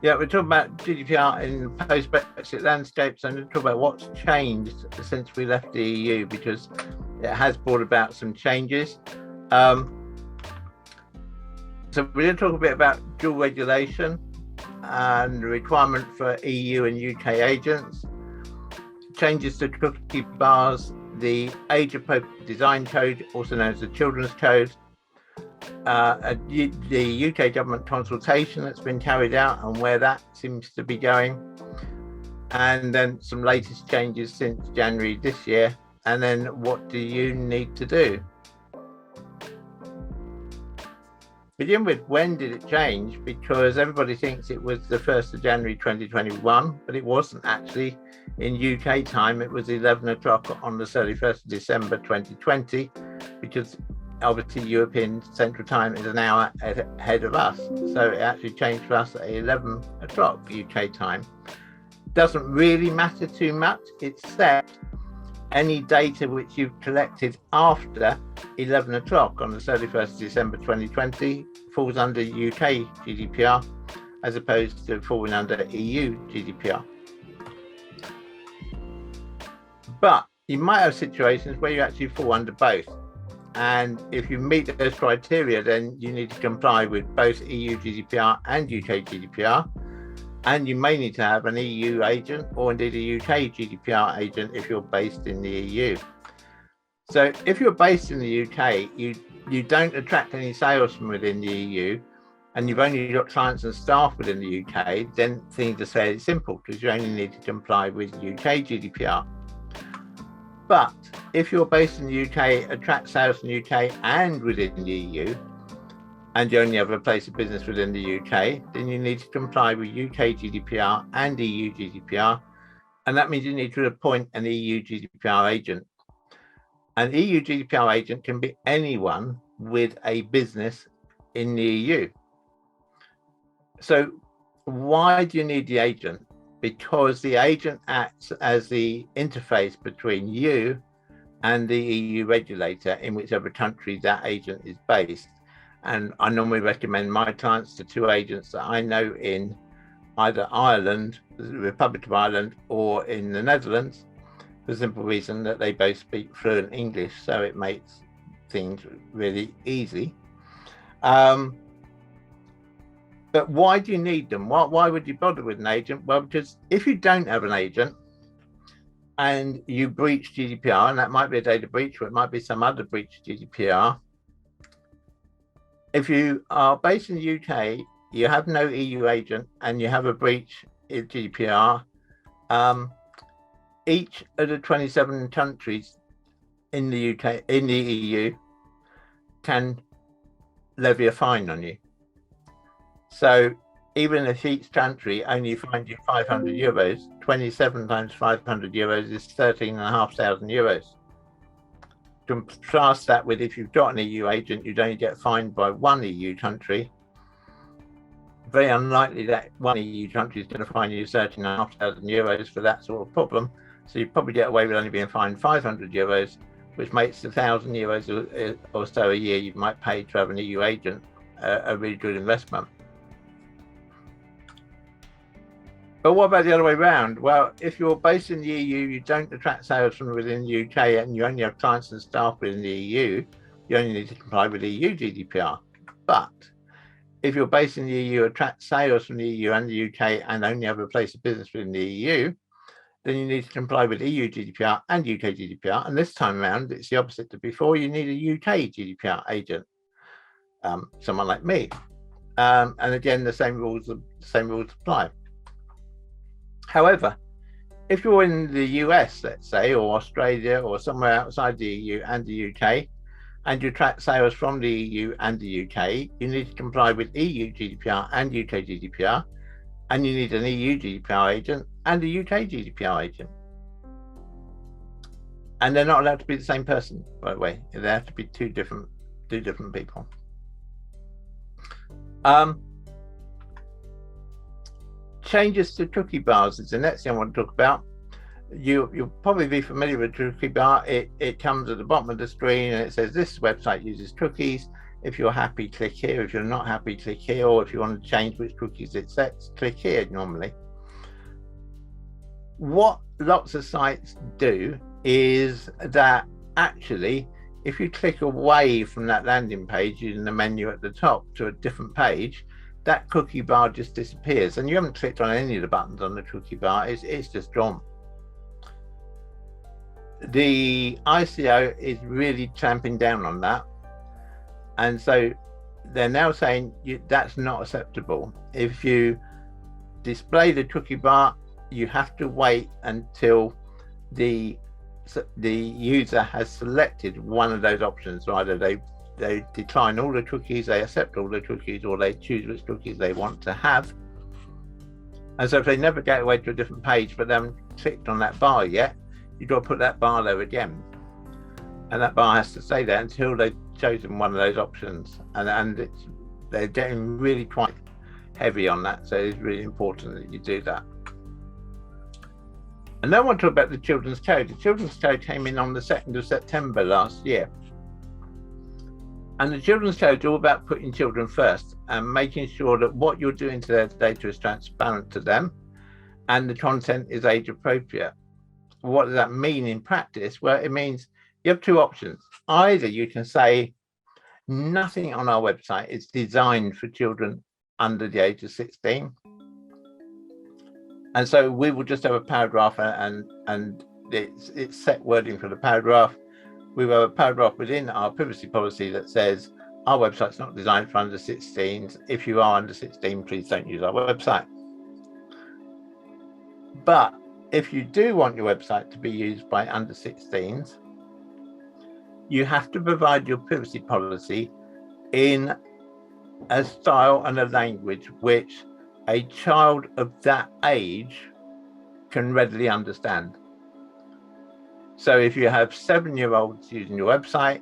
Yeah, we're talking about GDPR in the post-Brexit landscape, so I'm going to talk about what's changed since we left the EU, because it has brought about some changes. Um, so we're going to talk a bit about dual regulation and the requirement for EU and UK agents, changes to cookie bars, the age appropriate design code, also known as the Children's Code, the UK government consultation that's been carried out and where that seems to be going, and then some latest changes since January this year, and then what do you need to do? Begin with, when did it change? Because everybody thinks it was the 1st of January 2021, but it wasn't actually. In UK time, it was 11 o'clock on the 31st of December 2020, because obviously European Central Time is an hour ahead of us. So it actually changed for us at 11 o'clock UK time. Doesn't really matter too much, except any data which you've collected after 11 o'clock on the 31st of December 2020 falls under UK GDPR, as opposed to falling under EU GDPR. But you might have situations where you actually fall under both. And if you meet those criteria, then you need to comply with both EU GDPR and UK GDPR. And you may need to have an EU agent or indeed a UK GDPR agent if you're based in the EU. So if you're based in the UK, you don't attract any sales from within the EU, and you've only got clients and staff within the UK, then things are fairly simple because you only need to comply with UK GDPR. But if you're based in the UK, attract sales in the UK and within the EU, and you only have a place of business within the UK, then you need to comply with UK GDPR and EU GDPR. And that means you need to appoint an EU GDPR agent. An EU GDPR agent can be anyone with a business in the EU. So why do you need the agent? Because the agent acts as the interface between you and the EU regulator in whichever country that agent is based. And I normally recommend my clients to two agents that I know in either Ireland, the Republic of Ireland, or in the Netherlands, for the simple reason that they both speak fluent English, so it makes things really easy. But why do you need them? Why would you bother with an agent? Well, because if you don't have an agent and you breach GDPR, and that might be a data breach or it might be some other breach of GDPR, if you are based in the UK, you have no EU agent and you have a breach of GDPR, each of the 27 countries in the UK, in the EU, can levy a fine on you. So even if each country only fined you 500 euros, 27 times 500 euros is 13,500 euros. Contrast that with if you've got an EU agent, you'd only get fined by one EU country. Very unlikely that one EU country is going to fine you 13,500 euros for that sort of problem. So you probably get away with only being fined 500 euros, which makes the 1,000 euros or so a year you might pay to have an EU agent a really good investment. But what about the other way around? Well, if you're based in the EU, you don't attract sales from within the UK, and you only have clients and staff within the EU, you only need to comply with EU GDPR. But if you're based in the EU, attract sales from the EU and the UK, and only have a place of business within the EU, then you need to comply with EU GDPR and UK GDPR. And this time around, it's the opposite to before. You need a UK GDPR agent, someone like me. And again, the same rules apply. However, if you're in the US, let's say, or Australia, or somewhere outside the EU and the UK, and you track sales from the EU and the UK, you need to comply with EU GDPR and UK GDPR, and you need an EU GDPR agent and a UK GDPR agent. And they're not allowed to be the same person, by the way. They have to be two different people. Changes to cookie bars is the next thing I want to talk about. You'll probably be familiar with cookie bar. It comes at the bottom of the screen and it says this website uses cookies. If you're happy, click here. If you're not happy, click here. Or if you want to change which cookies it sets, click here normally. What lots of sites do is that actually, if you click away from that landing page using the menu at the top to a different page, that cookie bar just disappears, and you haven't clicked on any of the buttons on the cookie bar. It's just gone. The ICO is really clamping down on that, and so they're now saying that's not acceptable. If you display the cookie bar, you have to wait until the user has selected one of those options. Either they decline all the cookies, they accept all the cookies, or they choose which cookies they want to have. And so if they navigate away to a different page but they haven't clicked on that bar yet, you've got to put that bar there again, and that bar has to stay there until they've chosen one of those options. And they're getting really quite heavy on that, so it's really important that you do that. And then I want to talk about the Children's Code. The Children's Code came in on the 2nd of September last year. And the Children's Code is all about putting children first and making sure that what you're doing to their data is transparent to them and the content is age appropriate. What does that mean in practice? Well, it means you have two options. Either you can say nothing on our website is designed for children under the age of 16. And so we will just have a paragraph and it's set wording for the paragraph. We have a paragraph within our privacy policy that says our website's not designed for under 16s. If you are under 16, please don't use our website. But if you do want your website to be used by under 16s, you have to provide your privacy policy in a style and a language which a child of that age can readily understand. So if you have 7-year-olds using your website,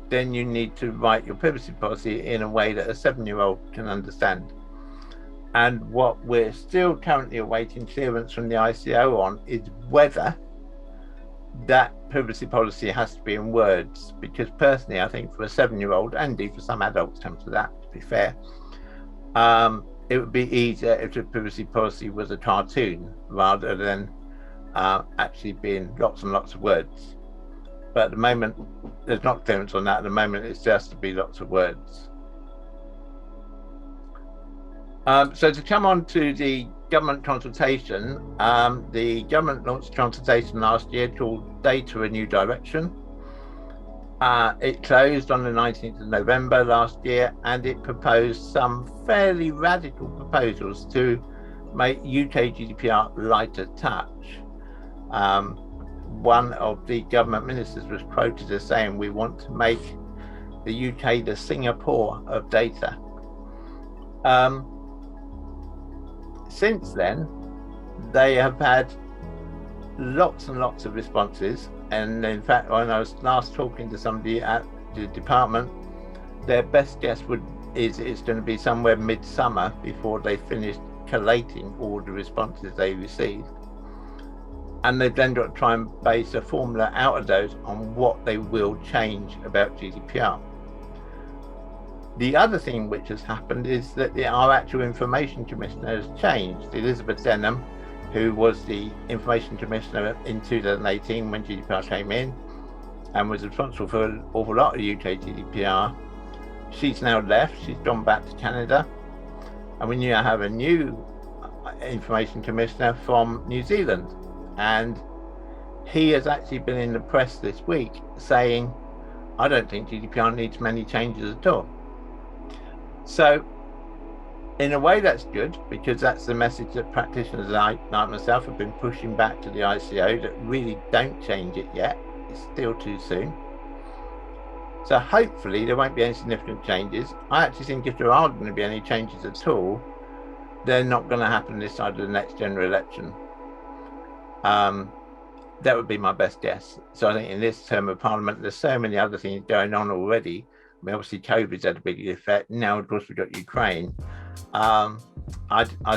then you need to write your privacy policy in a way that a 7-year-old can understand. And what we're still currently awaiting clearance from the ICO on is whether that privacy policy has to be in words, because personally I think for a 7-year-old, and indeed for some adults come to that, to be fair, it would be easier if the privacy policy was a cartoon rather than actually being lots and lots of words. But at the moment, there's not clearance on that. At the moment, it's just to be lots of words. So to come on to the government consultation, the government launched a consultation last year called Data: A New Direction. It closed on the 19th of November last year, and it proposed some fairly radical proposals to make UK GDPR lighter touch. One of the government ministers was quoted as saying, "We want to make the UK the Singapore of data." Since then, they have had lots and lots of responses. And in fact, when I was last talking to somebody at the department, their best guess is it's going to be somewhere midsummer before they finish collating all the responses they received. And they've then got to try and base a formula out of those on what they will change about GDPR. The other thing which has happened is that our actual information commissioner has changed. Elizabeth Denham, who was the information commissioner in 2018 when GDPR came in and was responsible for an awful lot of UK GDPR, she's now left. She's gone back to Canada, and we now have a new information commissioner from New Zealand, and he has actually been in the press this week saying, "I don't think GDPR needs many changes at all." So in a way that's good, because that's the message that practitioners like myself have been pushing back to the ICO, that really don't change it yet. It's still too soon. So hopefully there won't be any significant changes. I actually think if there are going to be any changes at all, they're not going to happen this side of the next general election. That would be my best guess. So I think in this term of Parliament, there's so many other things going on already. I mean, obviously COVID's had a big effect. Now, of course, we've got Ukraine. I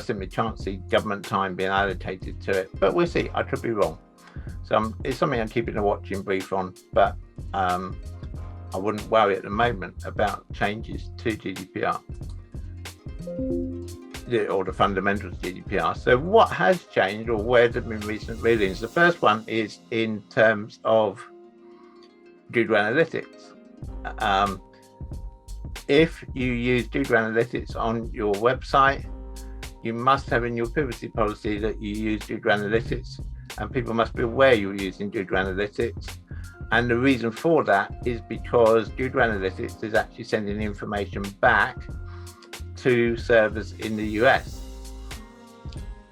simply can't see government time being allocated to it, but we'll see. I could be wrong. So it's something I'm keeping a watching brief on, but I wouldn't worry at the moment about changes to GDPR or the fundamentals of GDPR. So what has changed, or where have been recent rulings? The first one is in terms of Google Analytics. If you use Google Analytics on your website, you must have in your privacy policy that you use Google Analytics, and people must be aware you're using Google Analytics. And the reason for that is because Google Analytics is actually sending information back to servers in the US.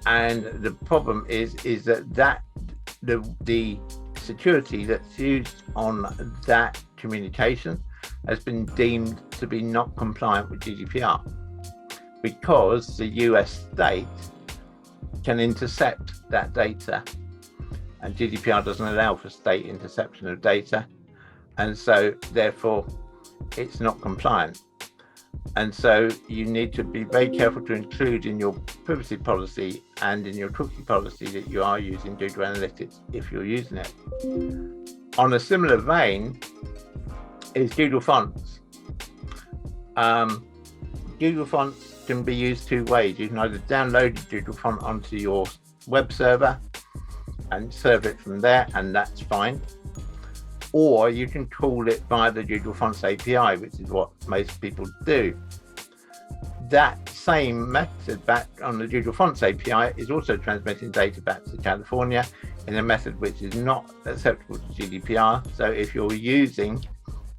And the problem is that the security that's used on that communication has been deemed to be not compliant with GDPR, because the US state can intercept that data, and GDPR doesn't allow for state interception of data, and so therefore it's not compliant. And so you need to be very careful to include in your privacy policy and in your cookie policy that you are using Google Analytics if you're using it. On a similar vein is Google Fonts. Google Fonts can be used two ways. You can either download Google Font onto your web server and serve it from there, and that's fine. Or you can call it via the Google Fonts API, which is what most people do. That same method back on the Google Fonts API is also transmitting data back to California in a method which is not acceptable to GDPR. So if you're using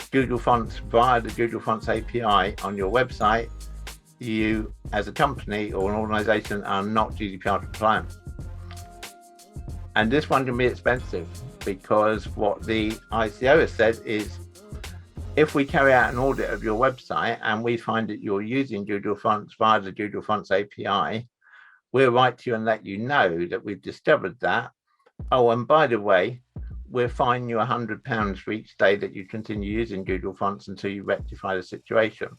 Google Fonts via the Google Fonts API on your website, you as a company or an organization are not GDPR compliant. And this one can be expensive, because what the ICO has said is, if we carry out an audit of your website and we find that you're using Google Fonts via the Google Fonts API, we'll write to you and let you know that we've discovered that. Oh, and by the way, we'll fine you £100 for each day that you continue using Google Fonts until you rectify the situation.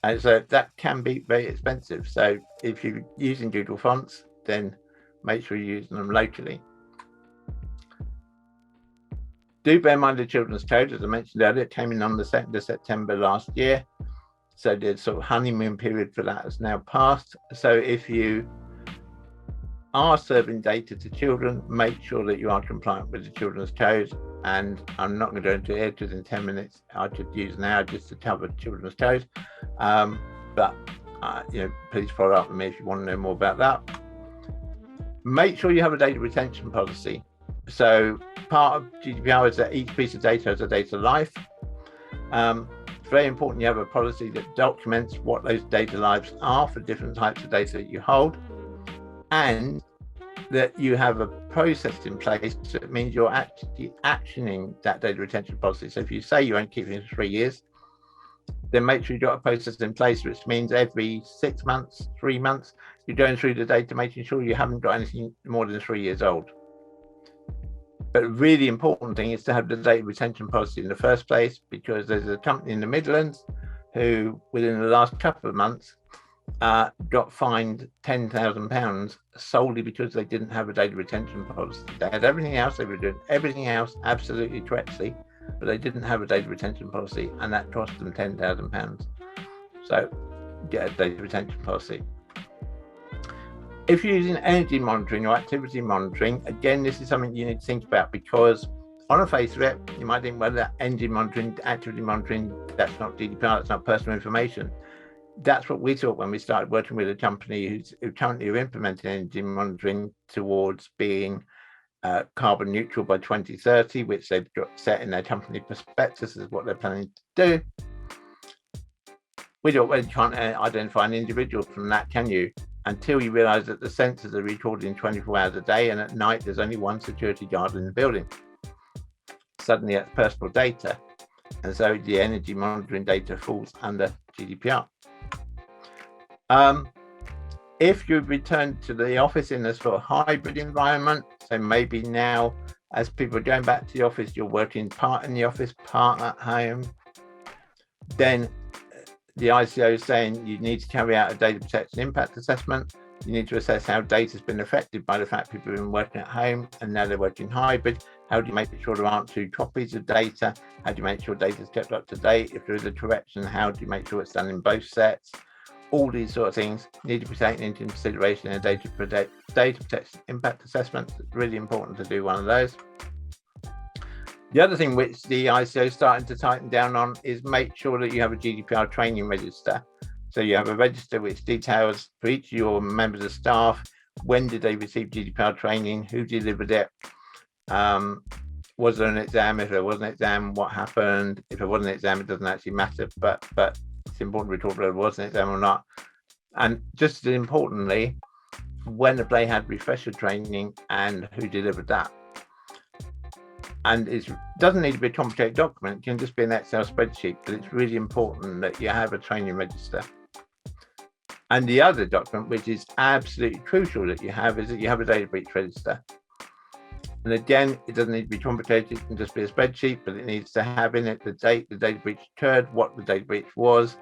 And so that can be very expensive. So if you're using Google Fonts, then make sure you're using them locally. Do bear in mind the children's code, as I mentioned earlier, it came in on the 2nd of September last year. So the sort of honeymoon period for that has now passed. So if you are serving data to children, make sure that you are compliant with the children's code. And I'm not going to go into it because in 10 minutes I could use now just to cover children's code. But please follow up with me if you want to know more about that. Make sure you have a data retention policy. So part of GDPR is that each piece of data has a data life. It's very important you have a policy that documents what those data lives are for different types of data that you hold, and that you have a process in place that means you're actually actioning that data retention policy. So if you say you won't keep it for 3 years, then make sure you've got a process in place, which means every 6 months, 3 months, you're going through the data, making sure you haven't got anything more than 3 years old. But a really important thing is to have the data retention policy in the first place, because there's a company in the Midlands who, within the last couple of months, got fined £10,000 solely because they didn't have a data retention policy. They had everything else, they were doing everything else absolutely correctly, but they didn't have a data retention policy, and that cost them £10,000. So get a data retention policy. If you're using energy monitoring or activity monitoring, again, this is something you need to think about, because on the face of it, you might think, well, that energy monitoring, activity monitoring, that's not GDPR, that's not personal information. That's what we thought when we started working with a company who currently are implementing energy monitoring towards being carbon neutral by 2030, which they've got set in their company prospectus as what they're planning to do. We thought, well, you can't identify an individual from that, can you? Until you realize that the sensors are recording 24 hours a day, and at night there's only one security guard in the building. Suddenly that's personal data, and so the energy monitoring data falls under GDPR. If you return to the office in a sort of hybrid environment, so maybe now as people are going back to the office, you're working part in the office, part at home, then the ICO is saying you need to carry out a data protection impact assessment. You need to assess how data has been affected by the fact people have been working at home and now they're working hybrid. How do you make sure there aren't two copies of data? How do you make sure data is kept up to date? If there is a correction, how do you make sure it's done in both sets? All these sort of things need to be taken into consideration in a data protection impact assessment. It's really important to do one of those. The other thing which the ICO is starting to tighten down on is make sure that you have a GDPR training register. So you have a register which details for each of your members of staff, when did they receive GDPR training, who delivered it, was there an exam, if there was an exam, what happened, if there wasn't an exam, it doesn't actually matter, but it's important we talk whether there was an exam or not. And just as importantly, when have they had refresher training and who delivered that. And it doesn't need to be a complicated document, it can just be an Excel spreadsheet, but it's really important that you have a training register. And the other document, which is absolutely crucial that you have, is that you have a data breach register. And again, it doesn't need to be complicated, it can just be a spreadsheet, but it needs to have in it the date the data breach occurred, what the data breach was.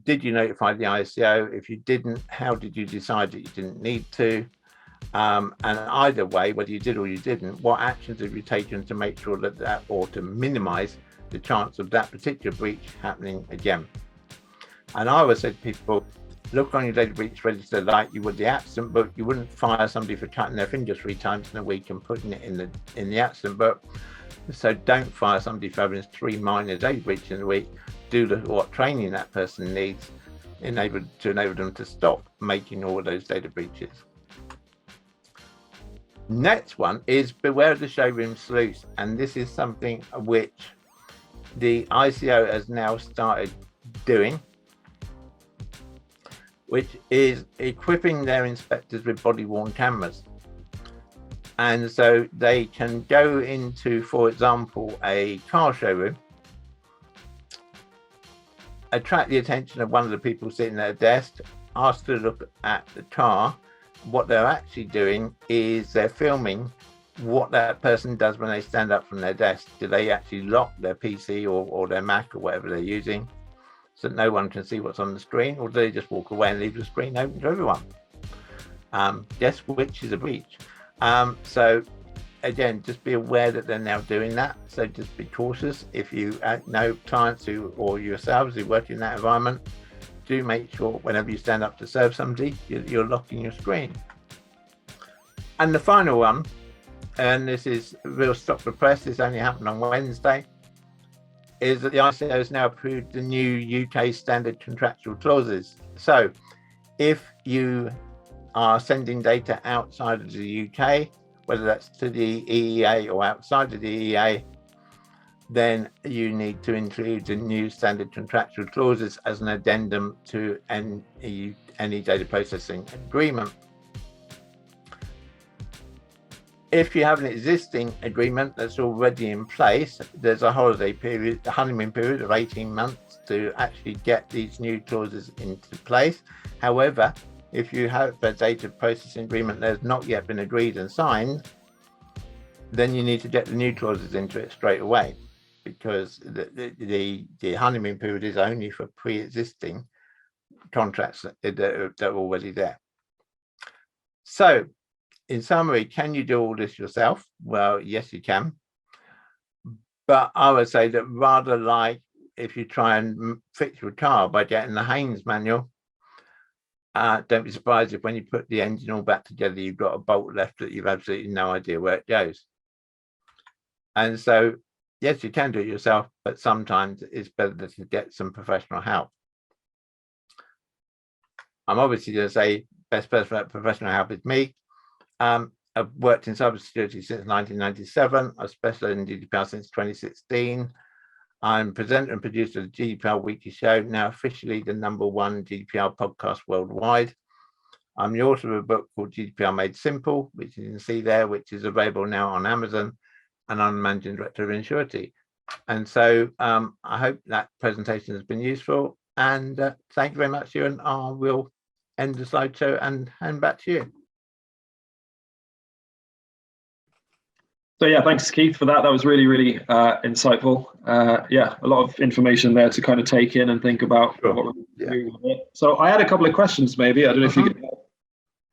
Did you notify the ICO? If you didn't, how did you decide that you didn't need to? And either way, whether you did or you didn't, what actions have you taken to make sure that or to minimize the chance of that particular breach happening again? And I always say to people, look on your data breach register like you would the accident book. You wouldn't fire somebody for cutting their finger 3 times in a week and putting it in the accident book. So don't fire somebody for having 3 minor data breaches in a week. Do what training that person needs to enable them to stop making all of those data breaches. Next one is beware of the showroom sleuth, and this is something which the ICO has now started doing, which is equipping their inspectors with body-worn cameras. And so they can go into, for example, a car showroom, attract the attention of one of the people sitting at a desk, ask to look at the car. What they're actually doing is they're filming what that person does when they stand up from their desk. Do they actually lock their PC or their Mac or whatever they're using so that no one can see what's on the screen, or do they just walk away and leave the screen open to everyone? Yes, which is a breach. So again, just be aware that they're now doing that. So just be cautious. If you know clients or yourselves who work in that environment, do make sure whenever you stand up to serve somebody, you're locking your screen. And the final one, and this is real stop the press, this only happened on Wednesday, is that the ICO has now approved the new UK standard contractual clauses. So if you are sending data outside of the UK, whether that's to the EEA or outside of the EEA, then you need to include the new standard contractual clauses as an addendum to any data processing agreement. If you have an existing agreement that's already in place, there's a honeymoon period of 18 months to actually get these new clauses into place. However, if you have a data processing agreement that has not yet been agreed and signed, then you need to get the new clauses into it straight away, because the honeymoon period is only for pre-existing contracts that are already there. So in summary, can you do all this yourself? Well, yes, you can. But I would say that rather like if you try and fix your car by getting the Haynes manual, don't be surprised if when you put the engine all back together, you've got a bolt left that you've absolutely no idea where it goes. And so, yes, you can do it yourself, but sometimes it's better to get some professional help. I'm obviously going to say best person for professional help is me. I've worked in cybersecurity since 1997. I've specialized in GDPR since 2016. I'm presenter and producer of the GDPR Weekly Show, now officially the #1 GDPR podcast worldwide. I'm the author of a book called GDPR Made Simple, which you can see there, which is available now on Amazon, and I'm the managing director of Insurity. And so I hope that presentation has been useful, and thank you very much, Ewan. I will end the slideshow and hand back to you. So yeah, thanks Keith for that. That was really, really insightful. Yeah, a lot of information there to kind of take in and think about. Sure. What we're doing with it. So I had a couple of questions maybe. I don't know if you could help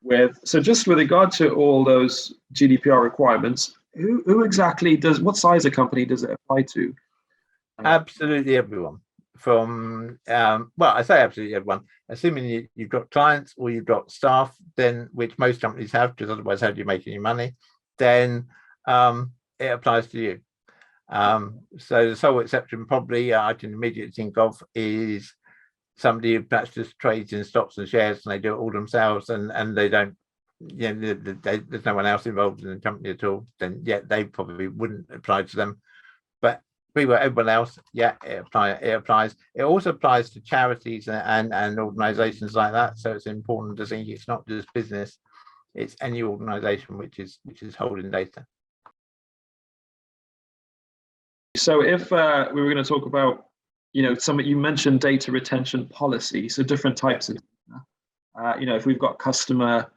with. So just with regard to all those GDPR requirements, who exactly does, what size of company does it apply to? Absolutely everyone. From well, I say absolutely everyone, assuming you've got clients or you've got staff, then, which most companies have, because otherwise how do you make any money, then it applies to you. So the sole exception probably I can immediately think of is somebody who perhaps just trades in stocks and shares and they do it all themselves, and they don't, there's no one else involved in the company at all, then they probably wouldn't apply to them. But everyone else, it applies. It also applies to charities and organizations like that. So it's important to think it's not just business, it's any organization which is holding data. So if we were going to talk about, you mentioned data retention policy, so different types of data. If we've got customer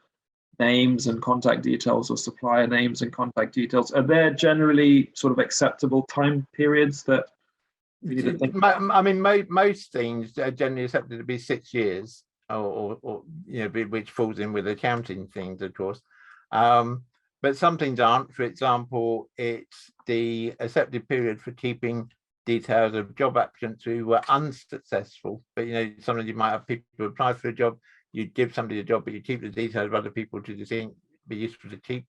names and contact details or supplier names and contact details, are there generally sort of acceptable time periods that we need to think about? I mean, most things are generally accepted to be 6 years, or which falls in with accounting things, of course. But some things aren't. For example, it's the accepted period for keeping details of job applicants who were unsuccessful. But sometimes you might have people who apply for a job, you give somebody a job, but you keep the details of other people to think be useful to keep